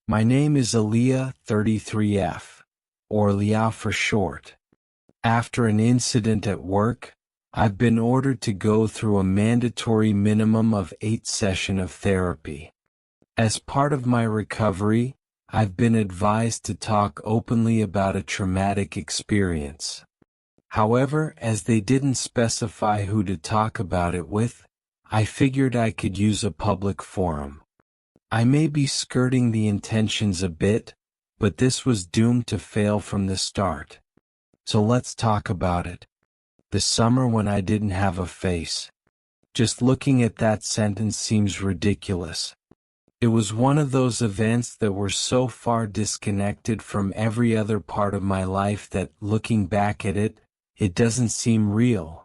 My name is Aaliyah 33F, or Liao for short. After an incident at work, I've been ordered to go through a mandatory minimum of 8 sessions of therapy. As part of my recovery, I've been advised to talk openly about a traumatic experience. However, as they didn't specify who to talk about it with, I figured I could use a public forum. I may be skirting the intentions a bit, but this was doomed to fail from the start. So let's talk about it. The summer when I didn't have a face. Just looking at that sentence seems ridiculous. It was one of those events that were so far disconnected from every other part of my life that, looking back at it, it doesn't seem real.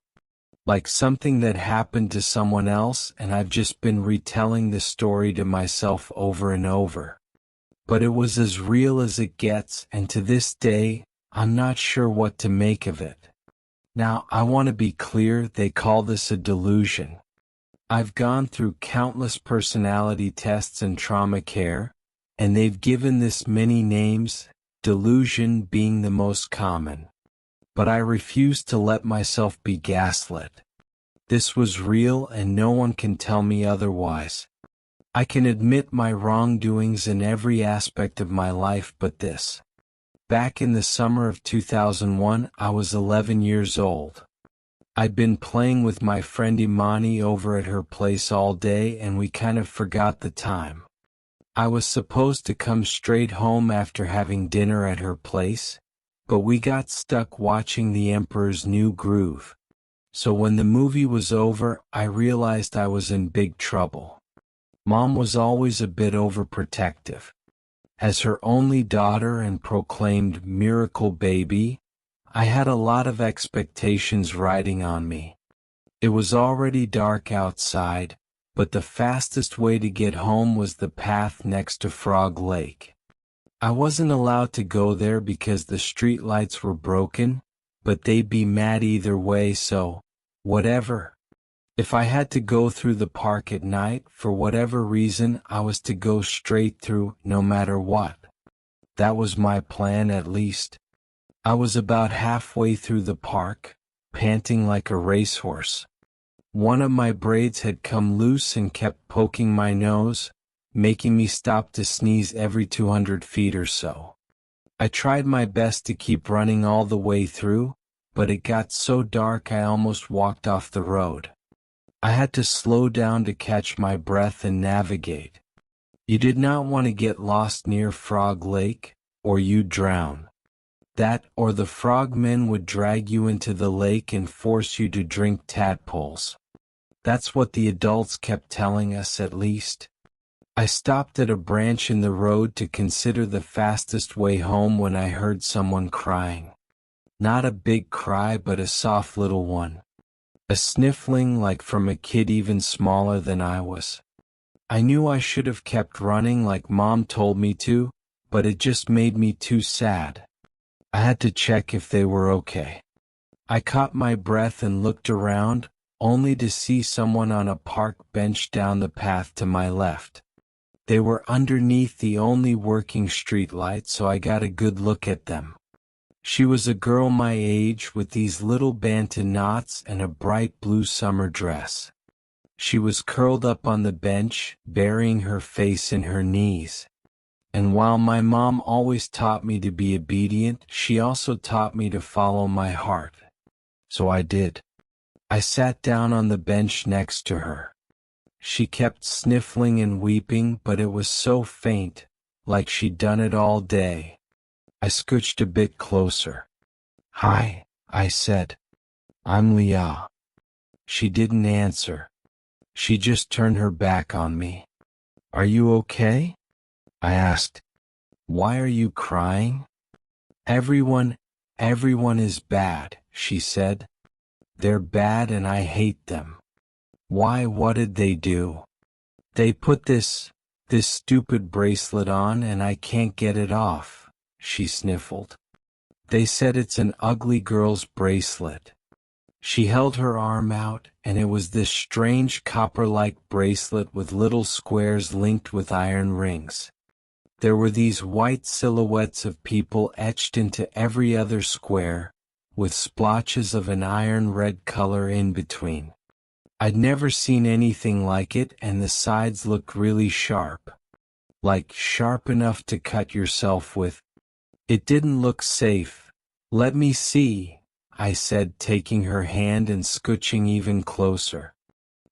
Like something that happened to someone else and I've just been retelling the story to myself over and over. But it was as real as it gets, and to this day, I'm not sure what to make of it. Now, I want to be clear, they call this a delusion. I've gone through countless personality tests and trauma care, and they've given this many names, delusion being the most common. But I refuse to let myself be gaslit. This was real and no one can tell me otherwise. I can admit my wrongdoings in every aspect of my life but this. Back in the summer of 2001, I was 11 years old. I'd been playing with my friend Imani over at her place all day and we kind of forgot the time. I was supposed to come straight home after having dinner at her place, but we got stuck watching The Emperor's New Groove. So when the movie was over, I realized I was in big trouble. Mom was always a bit overprotective. As her only daughter and proclaimed miracle baby, I had a lot of expectations riding on me. It was already dark outside, but the fastest way to get home was the path next to Frog Lake. I wasn't allowed to go there because the street lights were broken, but they'd be mad either way, so, whatever. If I had to go through the park at night, for whatever reason, I was to go straight through, no matter what. That was my plan, at least. I was about halfway through the park, panting like a racehorse. One of my braids had come loose and kept poking my nose, making me stop to sneeze every 200 feet or so. I tried my best to keep running all the way through, but it got so dark I almost walked off the road. I had to slow down to catch my breath and navigate. You did not want to get lost near Frog Lake, or you'd drown. That, or the frogmen would drag you into the lake and force you to drink tadpoles. That's what the adults kept telling us, at least. I stopped at a branch in the road to consider the fastest way home when I heard someone crying. Not a big cry, but a soft little one. A sniffling like from a kid even smaller than I was. I knew I should have kept running like Mom told me to, but it just made me too sad. I had to check if they were okay. I caught my breath and looked around, only to see someone on a park bench down the path to my left. They were underneath the only working street light, so I got a good look at them. She was a girl my age with these little bantu knots and a bright blue summer dress. She was curled up on the bench, burying her face in her knees. And while my mom always taught me to be obedient, she also taught me to follow my heart. So I did. I sat down on the bench next to her. She kept sniffling and weeping, but it was so faint, like she'd done it all day. I scooched a bit closer. "Hi," I said. "I'm Leah." She didn't answer. She just turned her back on me. "Are you okay?" I asked. "Why are you crying?" Everyone is bad," she said. "They're bad and I hate them." "Why, what did they do?" "They put this stupid bracelet on and I can't get it off," she sniffled. "They said it's an ugly girl's bracelet." She held her arm out, and it was this strange copper-like bracelet with little squares linked with iron rings. There were these white silhouettes of people etched into every other square, with splotches of an iron red color in between. I'd never seen anything like it, and the sides looked really sharp. Like sharp enough to cut yourself with. It didn't look safe. "Let me see," I said, taking her hand and scooching even closer.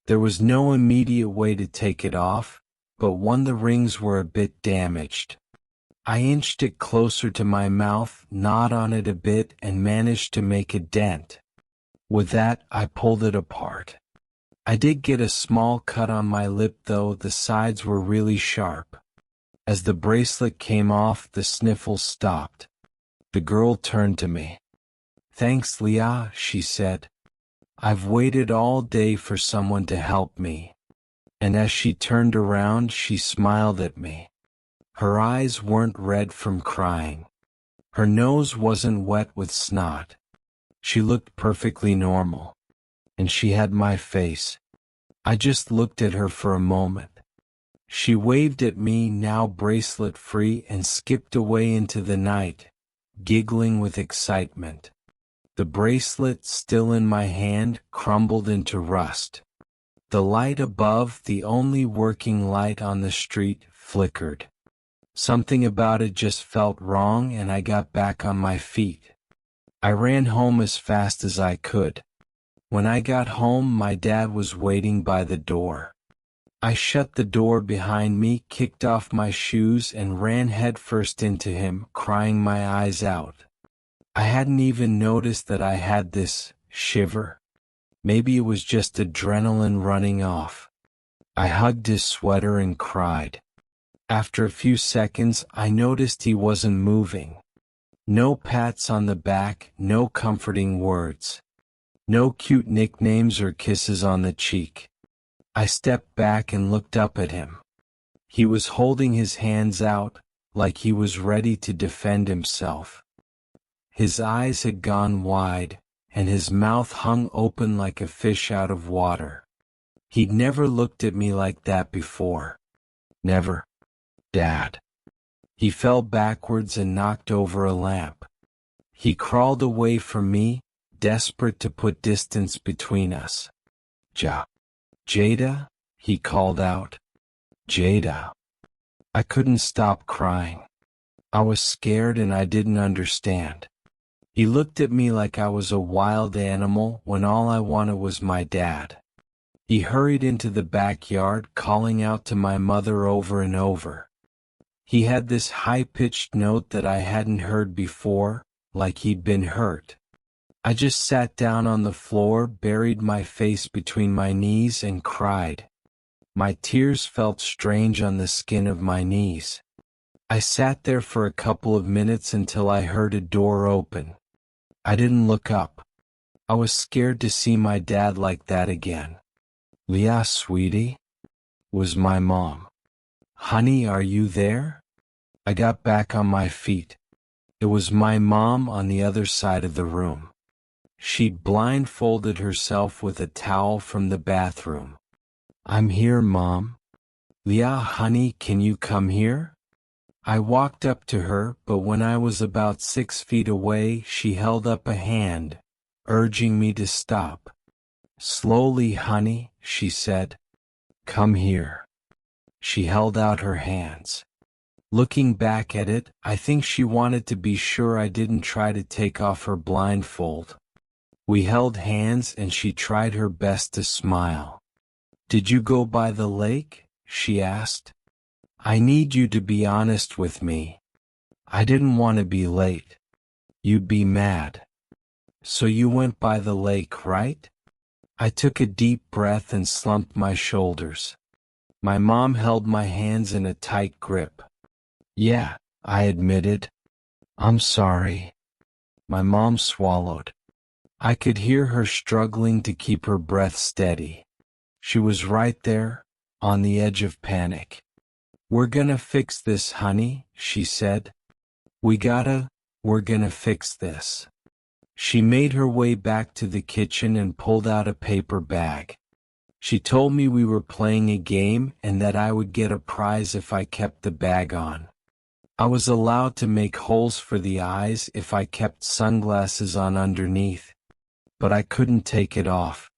There was no immediate way to take it off, but the rings were a bit damaged. I inched it closer to my mouth, gnawed on it a bit, and managed to make a dent. With that, I pulled it apart. I did get a small cut on my lip, though the sides were really sharp. As the bracelet came off, the sniffles stopped. The girl turned to me. "Thanks, Leah," she said. "I've waited all day for someone to help me." And as she turned around, she smiled at me. Her eyes weren't red from crying. Her nose wasn't wet with snot. She looked perfectly normal. And she had my face. I just looked at her for a moment. She waved at me, now bracelet free, and skipped away into the night, giggling with excitement. The bracelet, still in my hand, crumbled into rust. The light above, the only working light on the street, flickered. Something about it just felt wrong, and I got back on my feet. I ran home as fast as I could. When I got home, my dad was waiting by the door. I shut the door behind me, kicked off my shoes, and ran headfirst into him, crying my eyes out. I hadn't even noticed that I had this shiver. Maybe it was just adrenaline running off. I hugged his sweater and cried. After a few seconds, I noticed he wasn't moving. No pats on the back, no comforting words. No cute nicknames or kisses on the cheek. I stepped back and looked up at him. He was holding his hands out, like he was ready to defend himself. His eyes had gone wide, and his mouth hung open like a fish out of water. He'd never looked at me like that before. Never. "Dad." He fell backwards and knocked over a lamp. He crawled away from me, desperate to put distance between us. "Jada?" he called out. "Jada." I couldn't stop crying. I was scared and I didn't understand. He looked at me like I was a wild animal when all I wanted was my dad. He hurried into the backyard, calling out to my mother over and over. He had this high-pitched note that I hadn't heard before, like he'd been hurt. I just sat down on the floor, buried my face between my knees, and cried. My tears felt strange on the skin of my knees. I sat there for a couple of minutes until I heard a door open. I didn't look up. I was scared to see my dad like that again. "Leah, sweetie?" was my mom. "Honey, are you there?" I got back on my feet. It was my mom on the other side of the room. She'd blindfolded herself with a towel from the bathroom. "I'm here, Mom." "Leah, honey, can you come here?" I walked up to her, but when I was about 6 feet away, she held up a hand, urging me to stop. "Slowly, honey," she said. "Come here." She held out her hands. Looking back at it, I think she wanted to be sure I didn't try to take off her blindfold. We held hands and she tried her best to smile. "Did you go by the lake?" she asked. "I need you to be honest with me. I didn't want to be late. You'd be mad. So you went by the lake, right?" I took a deep breath and slumped my shoulders. My mom held my hands in a tight grip. "Yeah," I admitted. "I'm sorry." My mom swallowed. I could hear her struggling to keep her breath steady. She was right there, on the edge of panic. "We're gonna fix this, honey," she said. We're gonna fix this." She made her way back to the kitchen and pulled out a paper bag. She told me we were playing a game and that I would get a prize if I kept the bag on. I was allowed to make holes for the eyes if I kept sunglasses on underneath, but I couldn't take it off.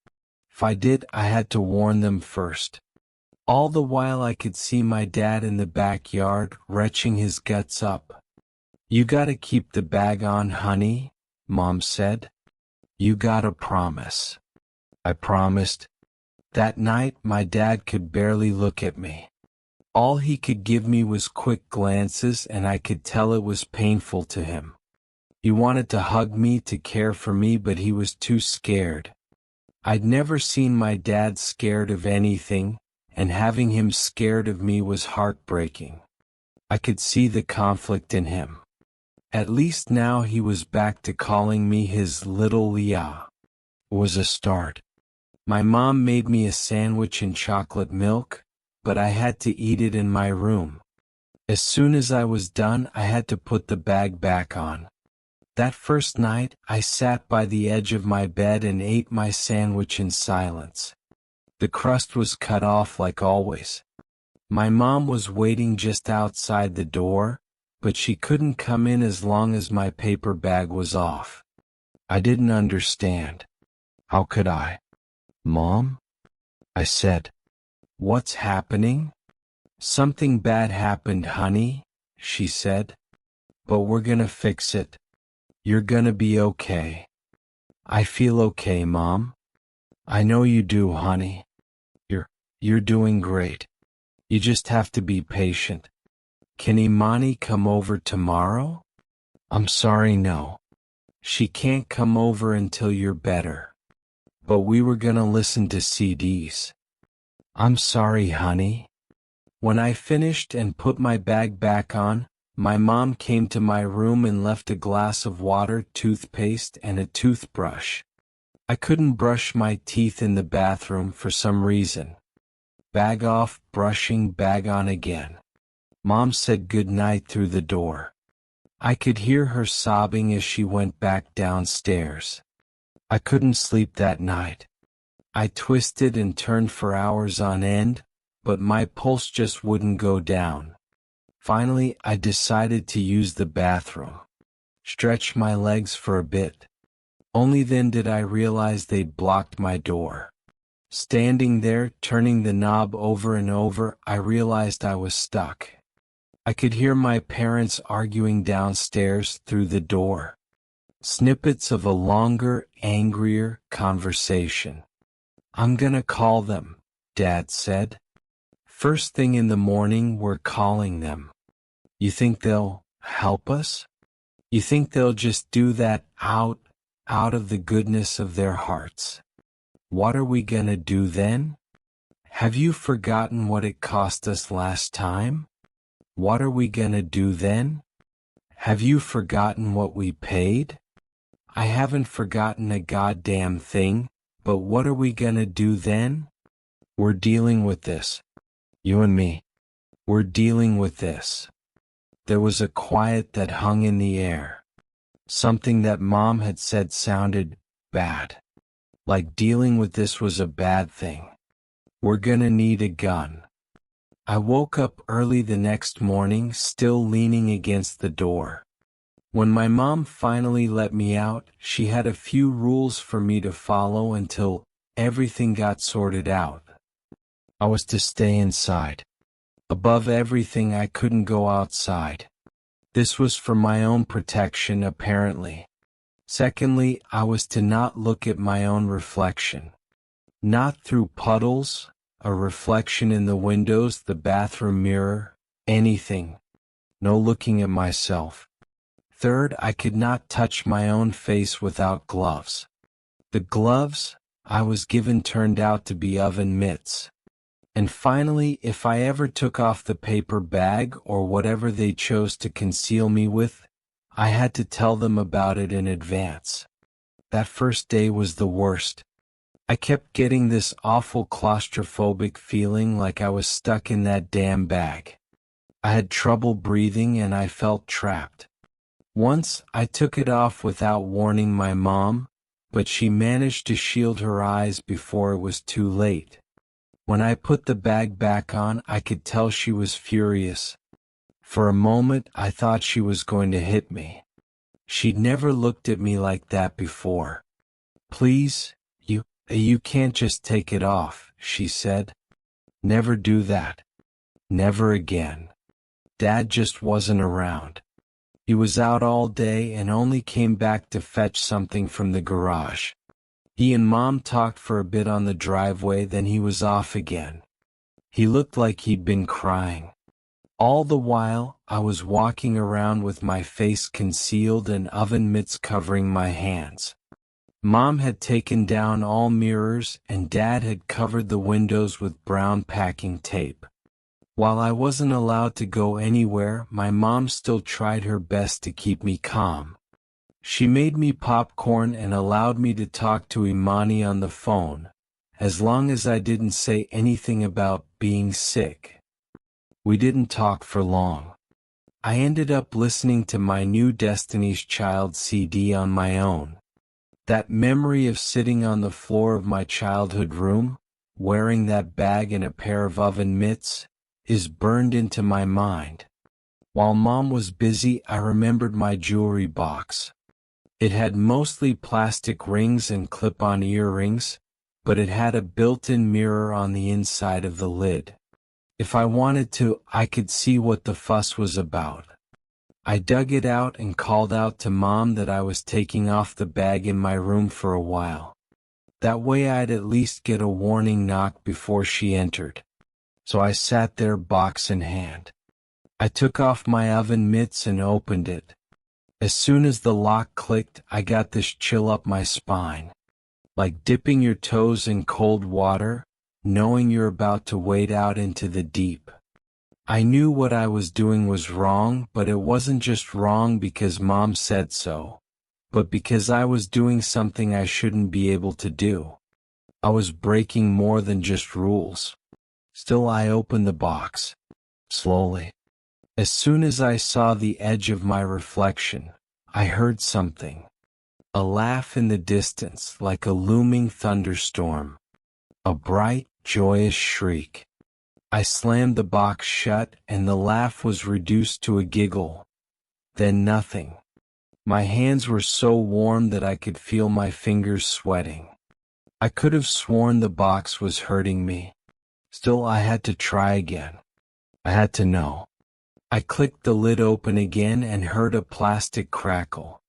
If I did, I had to warn them first. All the while I could see my dad in the backyard, retching his guts up. "You gotta keep the bag on, honey," Mom said. "You gotta promise." I promised. That night, my dad could barely look at me. All he could give me was quick glances, and I could tell it was painful to him. He wanted to hug me, to care for me, but he was too scared. I'd never seen my dad scared of anything, and having him scared of me was heartbreaking. I could see the conflict in him. At least now he was back to calling me his little Leah. It was a start. My mom made me a sandwich and chocolate milk, but I had to eat it in my room. As soon as I was done, I had to put the bag back on. That first night, I sat by the edge of my bed and ate my sandwich in silence. The crust was cut off like always. My mom was waiting just outside the door, but she couldn't come in as long as my paper bag was off. I didn't understand. How could I? "Mom?" I said. "What's happening?" "Something bad happened, honey," she said. "But we're gonna fix it. You're gonna be okay." "I feel okay, Mom." "I know you do, honey. You're doing great. You just have to be patient." "Can Imani come over tomorrow?" "I'm sorry, no. She can't come over until you're better. But we were gonna listen to CDs." "I'm sorry, honey." When I finished and put my bag back on, my mom came to my room and left a glass of water, toothpaste, and a toothbrush. I couldn't brush my teeth in the bathroom for some reason. Bag off, brushing, bag on again. Mom said goodnight through the door. I could hear her sobbing as she went back downstairs. I couldn't sleep that night. I twisted and turned for hours on end, but my pulse just wouldn't go down. Finally, I decided to use the bathroom. Stretched my legs for a bit. Only then did I realize they'd blocked my door. Standing there, turning the knob over and over, I realized I was stuck. I could hear my parents arguing downstairs through the door. Snippets of a longer, angrier conversation. "I'm gonna call them," Dad said. "First thing in the morning, we're calling them. You think they'll help us? You think they'll just do that out of the goodness of their hearts? What are we gonna do then? Have you forgotten what it cost us last time? What are we gonna do then? Have you forgotten what we paid?" "I haven't forgotten a goddamn thing, but what are we gonna do then? We're dealing with this. You and me. We're dealing with this." There was a quiet that hung in the air. Something that Mom had said sounded bad. Like dealing with this was a bad thing. "We're gonna need a gun." I woke up early the next morning, still leaning against the door. When my mom finally let me out, she had a few rules for me to follow until everything got sorted out. I was to stay inside. Above everything, I couldn't go outside. This was for my own protection, apparently. Secondly, I was to not look at my own reflection. Not through puddles, a reflection in the windows, the bathroom mirror, anything. No looking at myself. Third, I could not touch my own face without gloves. The gloves I was given turned out to be oven mitts. And finally, if I ever took off the paper bag or whatever they chose to conceal me with, I had to tell them about it in advance. That first day was the worst. I kept getting this awful claustrophobic feeling like I was stuck in that damn bag. I had trouble breathing and I felt trapped. Once, I took it off without warning my mom, but she managed to shield her eyes before it was too late. When I put the bag back on, I could tell she was furious. For a moment I thought she was going to hit me. She'd never looked at me like that before. "Please, you can't just take it off," she said. "Never do that. Never again." Dad just wasn't around. He was out all day and only came back to fetch something from the garage. He and Mom talked for a bit on the driveway, then he was off again. He looked like he'd been crying. All the while, I was walking around with my face concealed and oven mitts covering my hands. Mom had taken down all mirrors and Dad had covered the windows with brown packing tape. While I wasn't allowed to go anywhere, my mom still tried her best to keep me calm. She made me popcorn and allowed me to talk to Imani on the phone, as long as I didn't say anything about being sick. We didn't talk for long. I ended up listening to my new Destiny's Child CD on my own. That memory of sitting on the floor of my childhood room, wearing that bag and a pair of oven mitts, is burned into my mind. While Mom was busy, I remembered my jewelry box. It had mostly plastic rings and clip-on earrings, but it had a built-in mirror on the inside of the lid. If I wanted to, I could see what the fuss was about. I dug it out and called out to Mom that I was taking off the bag in my room for a while. That way I'd at least get a warning knock before she entered. So I sat there, box in hand. I took off my oven mitts and opened it. As soon as the lock clicked, I got this chill up my spine. Like dipping your toes in cold water, knowing you're about to wade out into the deep. I knew what I was doing was wrong, but it wasn't just wrong because Mom said so, but because I was doing something I shouldn't be able to do. I was breaking more than just rules. Still, I opened the box. Slowly. As soon as I saw the edge of my reflection, I heard something. A laugh in the distance, like a looming thunderstorm. A bright, joyous shriek. I slammed the box shut and the laugh was reduced to a giggle. Then nothing. My hands were so warm that I could feel my fingers sweating. I could have sworn the box was hurting me. Still, I had to try again. I had to know. I clicked the lid open again and heard a plastic crackle.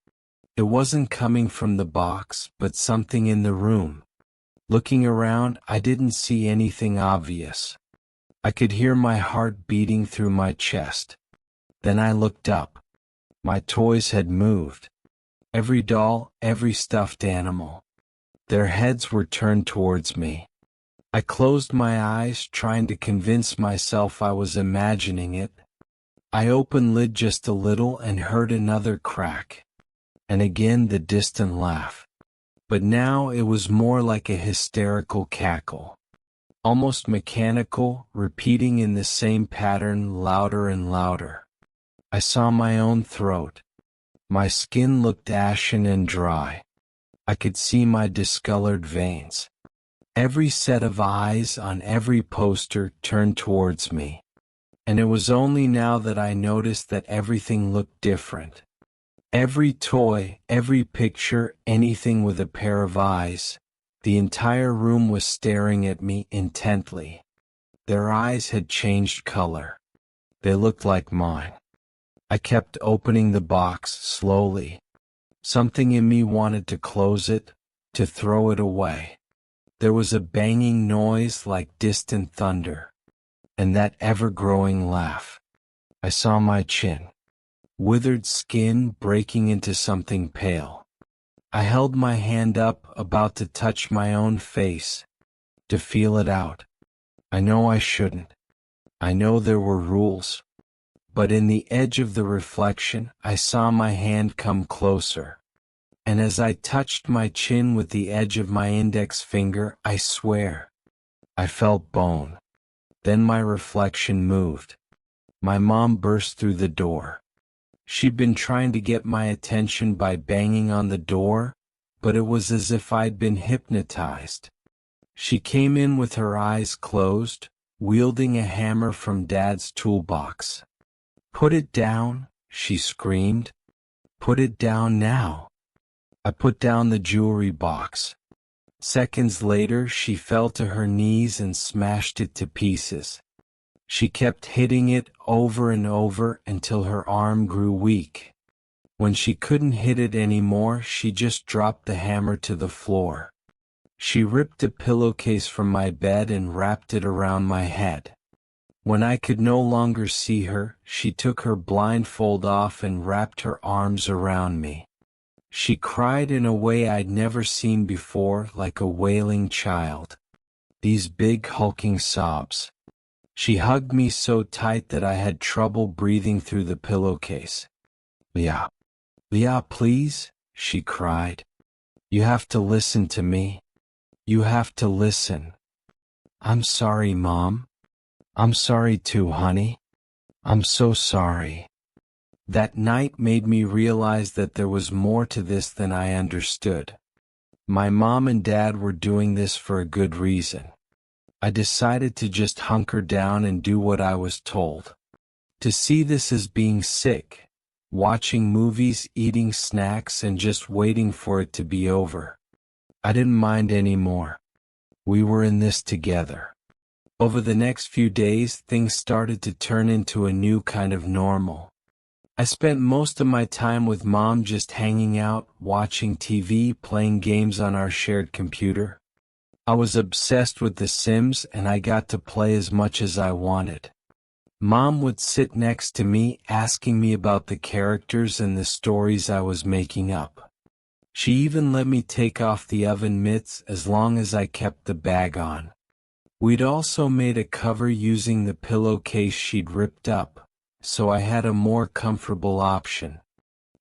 It wasn't coming from the box, but something in the room. Looking around, I didn't see anything obvious. I could hear my heart beating through my chest. Then I looked up. My toys had moved. Every doll, every stuffed animal. Their heads were turned towards me. I closed my eyes, trying to convince myself I was imagining it. I opened lid just a little and heard another crack. And again the distant laugh. But now it was more like a hysterical cackle. Almost mechanical, repeating in the same pattern, louder and louder. I saw my own throat. My skin looked ashen and dry. I could see my discolored veins. Every set of eyes on every poster turned towards me. And it was only now that I noticed that everything looked different. Every toy, every picture, anything with a pair of eyes. The entire room was staring at me intently. Their eyes had changed color. They looked like mine. I kept opening the box slowly. Something in me wanted to close it, to throw it away. There was a banging noise like distant thunder. And that ever-growing laugh. I saw my chin. Withered skin breaking into something pale. I held my hand up, about to touch my own face, to feel it out. I know I shouldn't. I know there were rules. But in the edge of the reflection, I saw my hand come closer. And as I touched my chin with the edge of my index finger, I swear, I felt bone. Then my reflection moved. My mom burst through the door. She'd been trying to get my attention by banging on the door, but it was as if I'd been hypnotized. She came in with her eyes closed, wielding a hammer from Dad's toolbox. "Put it down," she screamed. "Put it down now." I put down the jewelry box. Seconds later, she fell to her knees and smashed it to pieces. She kept hitting it over and over until her arm grew weak. When she couldn't hit it anymore, she just dropped the hammer to the floor. She ripped a pillowcase from my bed and wrapped it around my head. When I could no longer see her, she took her blindfold off and wrapped her arms around me. She cried in a way I'd never seen before, like a wailing child. These big hulking sobs. She hugged me so tight that I had trouble breathing through the pillowcase. "Leah, Leah, please," she cried. "You have to listen to me. You have to listen." "I'm sorry, Mom. I'm sorry too, honey. I'm so sorry." That night made me realize that there was more to this than I understood. My mom and dad were doing this for a good reason. I decided to just hunker down and do what I was told. To see this as being sick, watching movies, eating snacks, and just waiting for it to be over. I didn't mind anymore. We were in this together. Over the next few days, things started to turn into a new kind of normal. I spent most of my time with Mom, just hanging out, watching TV, playing games on our shared computer. I was obsessed with The Sims, and I got to play as much as I wanted. Mom would sit next to me, asking me about the characters and the stories I was making up. She even let me take off the oven mitts as long as I kept the bag on. We'd also made a cover using the pillowcase she'd ripped up, so I had a more comfortable option.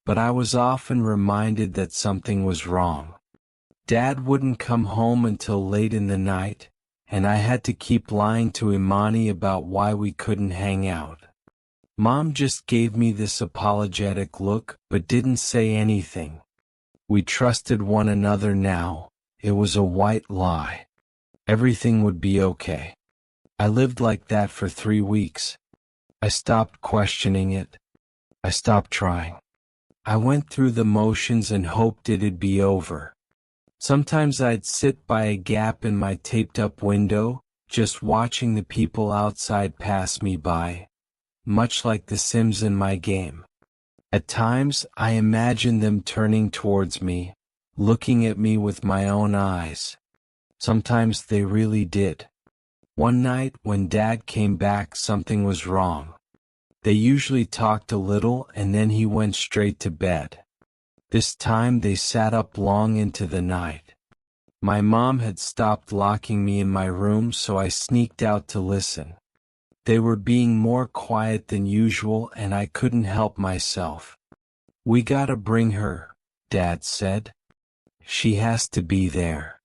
But I was often reminded that something was wrong. Dad wouldn't come home until late in the night, and I had to keep lying to Imani about why we couldn't hang out. Mom just gave me this apologetic look, but didn't say anything. We trusted one another now. It was a white lie. Everything would be okay. I lived like that for 3 weeks. I stopped questioning it. I stopped trying. I went through the motions and hoped it'd be over. Sometimes I'd sit by a gap in my taped-up window, just watching the people outside pass me by, much like the Sims in my game. At times, I imagined them turning towards me, looking at me with my own eyes. Sometimes they really did. One night, when Dad came back, something was wrong. They usually talked a little and then he went straight to bed. This time they sat up long into the night. My mom had stopped locking me in my room, so I sneaked out to listen. They were being more quiet than usual and I couldn't help myself. "We gotta bring her," Dad said. "She has to be there."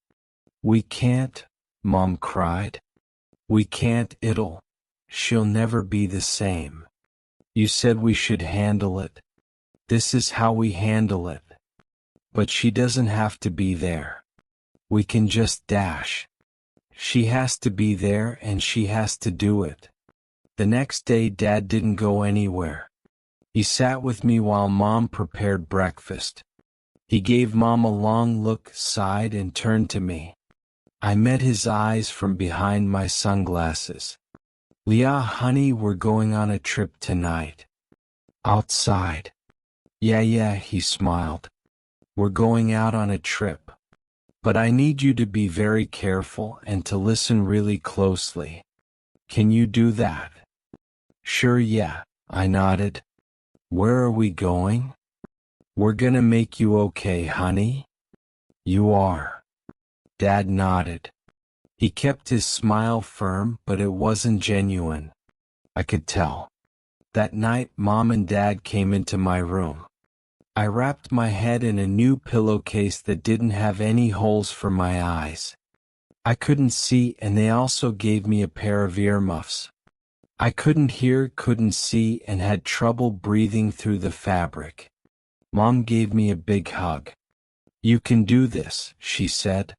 "We can't," Mom cried. "We can't, she'll never be the same. You said we should handle it. This is how we handle it. But she doesn't have to be there. We can just dash. She has to be there and she has to do it." The next day, Dad didn't go anywhere. He sat with me while Mom prepared breakfast. He gave Mom a long look, sighed, and turned to me. I met his eyes from behind my sunglasses. "Leah, honey, we're going on a trip tonight." "Outside?" Yeah, he smiled. "We're going out on a trip. But I need you to be very careful and to listen really closely. Can you do that?" "Sure, yeah," I nodded. "Where are we going?" "We're gonna make you okay, honey." "You are." Dad nodded. He kept his smile firm, but it wasn't genuine. I could tell. That night, Mom and Dad came into my room. I wrapped my head in a new pillowcase that didn't have any holes for my eyes. I couldn't see, and they also gave me a pair of earmuffs. I couldn't hear, couldn't see, and had trouble breathing through the fabric. Mom gave me a big hug. "You can do this," she said.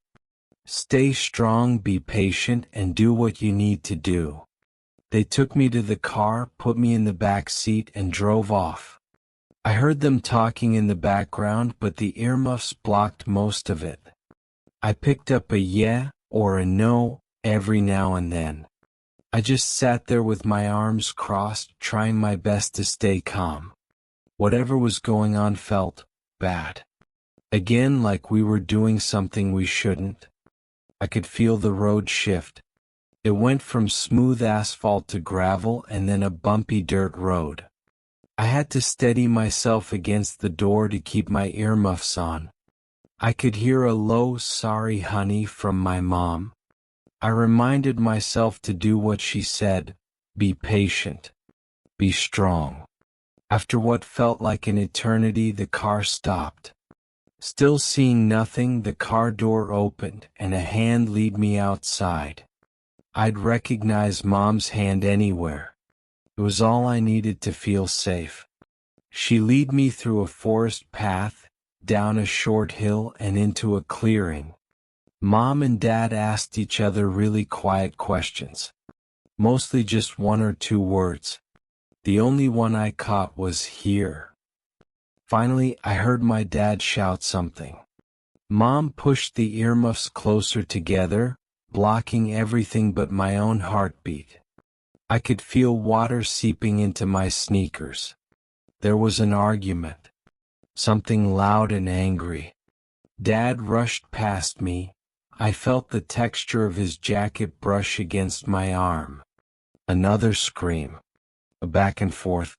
"Stay strong, be patient, and do what you need to do." They took me to the car, put me in the back seat, and drove off. I heard them talking in the background, but the earmuffs blocked most of it. I picked up a yeah or a no every now and then. I just sat there with my arms crossed, trying my best to stay calm. Whatever was going on felt bad. Again, like we were doing something we shouldn't. I could feel the road shift. It went from smooth asphalt to gravel and then a bumpy dirt road. I had to steady myself against the door to keep my earmuffs on. I could hear a low "sorry honey" from my mom. I reminded myself to do what she said, be patient, be strong. After what felt like an eternity, the car stopped. Still seeing nothing, the car door opened and a hand led me outside. I'd recognize Mom's hand anywhere. It was all I needed to feel safe. She led me through a forest path, down a short hill and into a clearing. Mom and Dad asked each other really quiet questions. Mostly just one or two words. The only one I caught was "here." Finally, I heard my dad shout something. Mom pushed the earmuffs closer together, blocking everything but my own heartbeat. I could feel water seeping into my sneakers. There was an argument. Something loud and angry. Dad rushed past me. I felt the texture of his jacket brush against my arm. Another scream. A back and forth.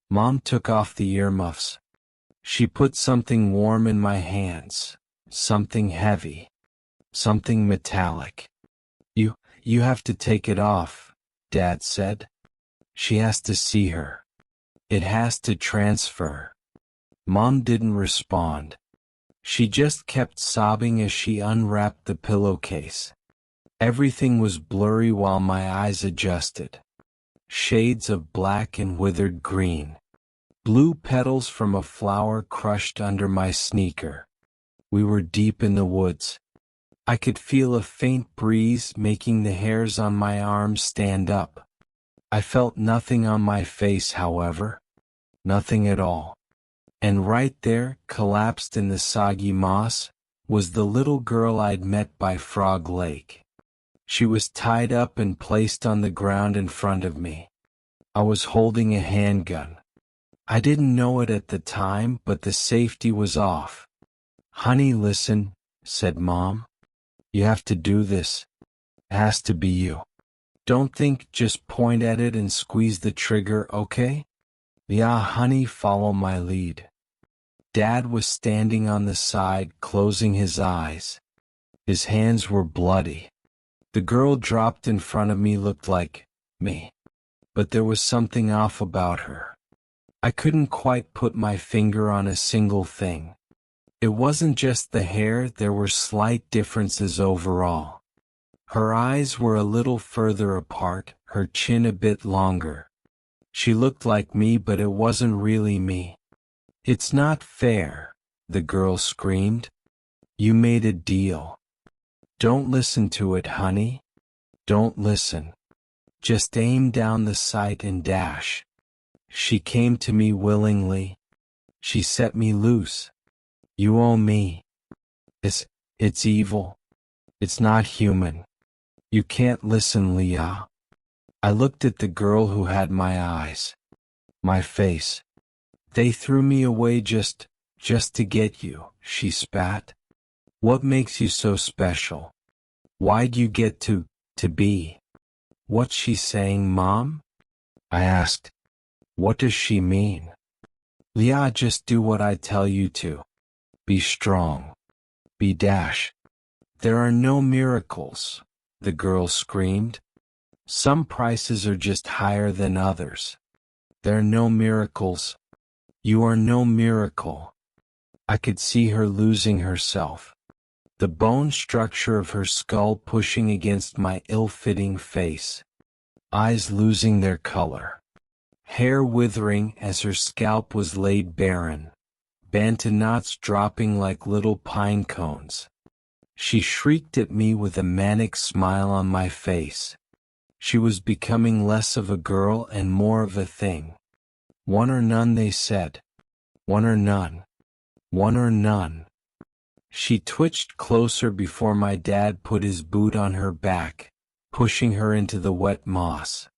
Mom took off the earmuffs. She put something warm in my hands. Something heavy. Something metallic. You have to take it off, Dad said. She has to see her. It has to transfer. Mom didn't respond. She just kept sobbing as she unwrapped the pillowcase. Everything was blurry while my eyes adjusted. Shades of black and withered green. Blue petals from a flower crushed under my sneaker. We were deep in the woods. I could feel a faint breeze making the hairs on my arms stand up. I felt nothing on my face, however. Nothing at all. And right there, collapsed in the soggy moss, was the little girl I'd met by Frog Lake. She was tied up and placed on the ground in front of me. I was holding a handgun. I didn't know it at the time, but the safety was off. "Honey, listen," said Mom. "You have to do this. It has to be you. Don't think, just point at it and squeeze the trigger, okay?" "Yeah, honey, follow my lead." Dad was standing on the side, closing his eyes. His hands were bloody. The girl dropped in front of me looked like me. But there was something off about her. I couldn't quite put my finger on a single thing. It wasn't just the hair, there were slight differences overall. Her eyes were a little further apart, her chin a bit longer. She looked like me, but it wasn't really me. "It's not fair," the girl screamed. "You made a deal. Don't listen to it, honey. Don't listen. Just aim down the sight and dash." She came to me willingly. She set me loose. "You owe me. It's evil. It's not human. You can't listen, Leah." I looked at the girl who had my eyes. My face. "They threw me away just to get you," she spat. "What makes you so special? Why'd you get to be?" "What's she saying, Mom?" I asked. "What does she mean?" "Leah, just do what I tell you to. Be strong. Be dash." "There are no miracles," the girl screamed. "Some prices are just higher than others. There are no miracles. You are no miracle." I could see her losing herself. The bone structure of her skull pushing against my ill-fitting face. Eyes losing their color. Hair withering as her scalp was laid barren. Banta knots dropping like little pine cones. She shrieked at me with a manic smile on my face. She was becoming less of a girl and more of a thing. One or none, they said. One or none. One or none. She twitched closer before my dad put his boot on her back, pushing her into the wet moss.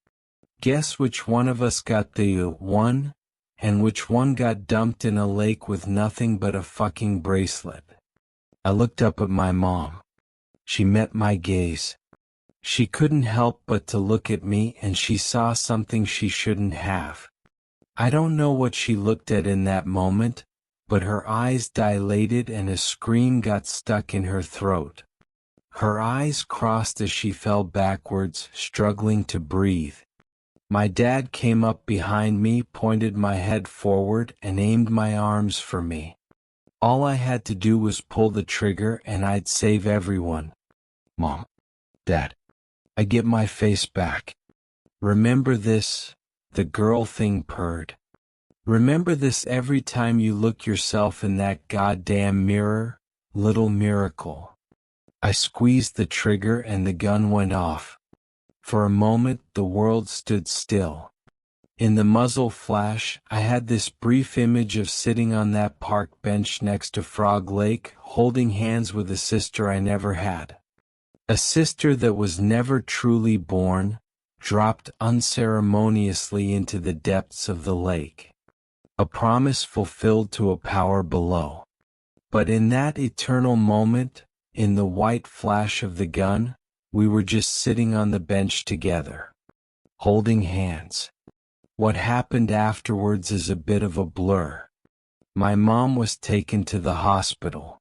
Guess which one of us got the one, and which one got dumped in a lake with nothing but a fucking bracelet? I looked up at my mom. She met my gaze. She couldn't help but to look at me, and she saw something she shouldn't have. I don't know what she looked at in that moment, but her eyes dilated and a scream got stuck in her throat. Her eyes crossed as she fell backwards, struggling to breathe. My dad came up behind me, pointed my head forward, and aimed my arms for me. All I had to do was pull the trigger and I'd save everyone. Mom. Dad. I get my face back. Remember this, the girl thing purred. Remember this every time you look yourself in that goddamn mirror, little miracle. I squeezed the trigger and the gun went off. For a moment the world stood still. In the muzzle flash, I had this brief image of sitting on that park bench next to Frog Lake, holding hands with a sister I never had. A sister that was never truly born, dropped unceremoniously into the depths of the lake. A promise fulfilled to a power below. But in that eternal moment, in the white flash of the gun, we were just sitting on the bench together, holding hands. What happened afterwards is a bit of a blur. My mom was taken to the hospital.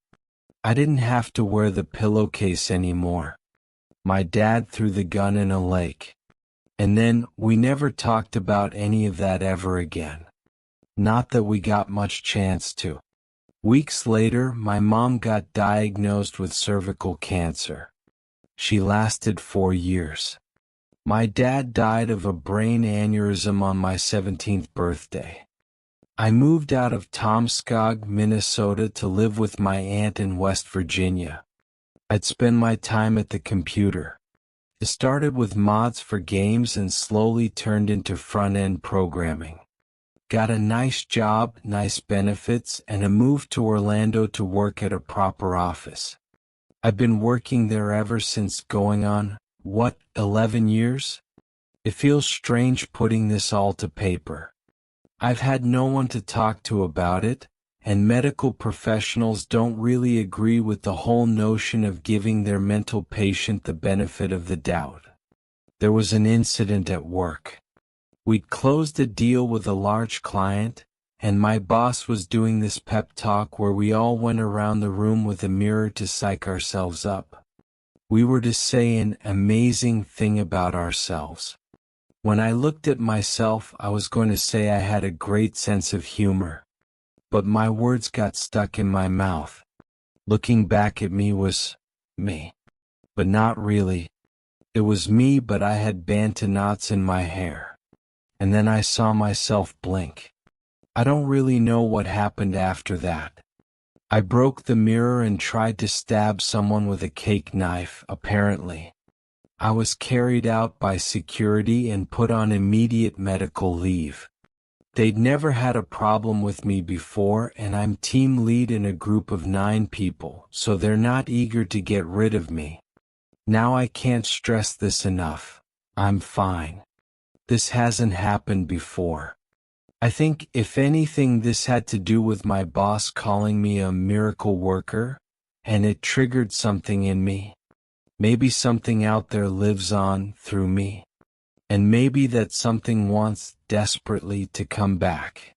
I didn't have to wear the pillowcase anymore. My dad threw the gun in a lake. And then, we never talked about any of that ever again. Not that we got much chance to. Weeks later, my mom got diagnosed with cervical cancer. She lasted 4 years. My dad died of a brain aneurysm on my 17th birthday. I moved out of Tomskog, Minnesota to live with my aunt in West Virginia. I'd spend my time at the computer. It started with mods for games and slowly turned into front-end programming. Got a nice job, nice benefits, and a move to Orlando to work at a proper office. I've been working there ever since, going on, 11 years? It feels strange putting this all to paper. I've had no one to talk to about it, and medical professionals don't really agree with the whole notion of giving their mental patient the benefit of the doubt. There was an incident at work. We'd closed a deal with a large client, and my boss was doing this pep talk where we all went around the room with a mirror to psych ourselves up. We were to say an amazing thing about ourselves. When I looked at myself, I was going to say I had a great sense of humor. But my words got stuck in my mouth. Looking back at me was me. But not really. It was me, but I had bantu knots in my hair. And then I saw myself blink. I don't really know what happened after that. I broke the mirror and tried to stab someone with a cake knife, apparently. I was carried out by security and put on immediate medical leave. They'd never had a problem with me before, and I'm team lead in a group of 9 people, so they're not eager to get rid of me. Now I can't stress this enough. I'm fine. This hasn't happened before. I think, if anything, this had to do with my boss calling me a miracle worker, and it triggered something in me. Maybe something out there lives on through me. And maybe that something wants desperately to come back.